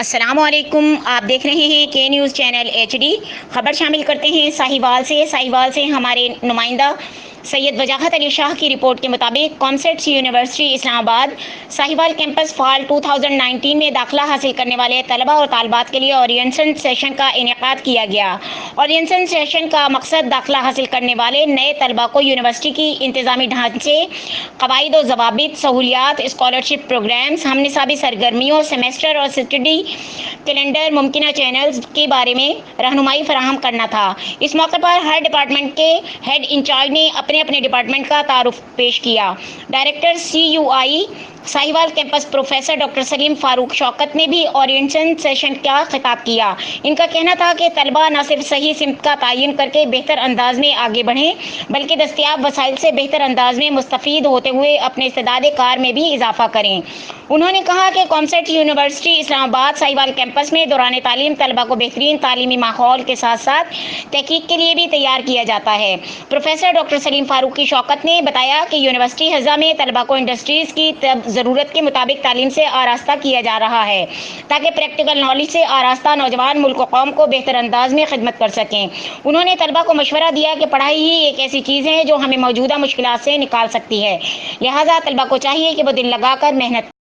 السلام علیکم، آپ دیکھ رہے ہیں کے نیوز چینل HD۔ خبر شامل کرتے ہیں ساہیوال سے ہمارے نمائندہ سید وجاہت علی شاہ کی رپورٹ کے مطابق کامسیٹس یونیورسٹی اسلام آباد ساہیوال کیمپس فال 2019 میں داخلہ حاصل کرنے والے طلبہ اور طالبات کے لیے اورینٹیشن سیشن کا انعقاد کیا گیا۔ اورینٹیشن سیشن کا مقصد داخلہ حاصل کرنے والے نئے طلبہ کو یونیورسٹی کی انتظامی ڈھانچے، قواعد و ضوابط، سہولیات، اسکالرشپ پروگرامز، ہم نصابی سرگرمیوں، سیمیسٹر اور اسٹڈی کیلنڈر، ممکنہ چینلز کے بارے میں رہنمائی فراہم کرنا تھا۔ اس موقع پر ہر ڈپارٹمنٹ کے ہیڈ انچارج نے اپنے ڈپارٹمنٹ کا تعارف پیش کیا۔ Director CUI Sahiwal campus professor doctor Saleem Farooq Shaukat نے بھی اورینٹیشن سیشن کا خطاب کیا۔ ان کا کہنا تھا کہ طلبہ نہ صرف صحیح سمت کا تعین کر کے بہتر انداز میں آگے بڑھیں بلکہ دستیاب وسائل سے بہتر انداز میں مستفید ہوتے ہوئے اپنے استعداد کار میں بھی اضافہ کریں۔ انہوں نے کہا کہ کامسیٹس یونیورسٹی اسلام آباد ساہیوال کیمپس میں دوران تعلیم طلبہ کو بہترین تعلیمی ماحول کے ساتھ ساتھ تحقیق کے لیے بھی تیار کیا جاتا ہے۔ پروفیسر ڈاکٹر سلیم فاروق شوکت نے بتایا کہ یونیورسٹی ہزہ میں طلبہ کو انڈسٹریز کی ضرورت کے مطابق تعلیم سے آراستہ کیا جا رہا ہے تاکہ پریکٹیکل نالج سے آراستہ نوجوان ملک و قوم کو بہتر انداز میں خدمت کر سکیں۔ انہوں نے طلبہ کو مشورہ دیا کہ پڑھائی ہی ایک ایسی چیز ہے جو ہمیں موجودہ مشکلات سے نکال سکتی ہے، لہٰذا طلبہ کو چاہیے کہ وہ دل لگا کر محنت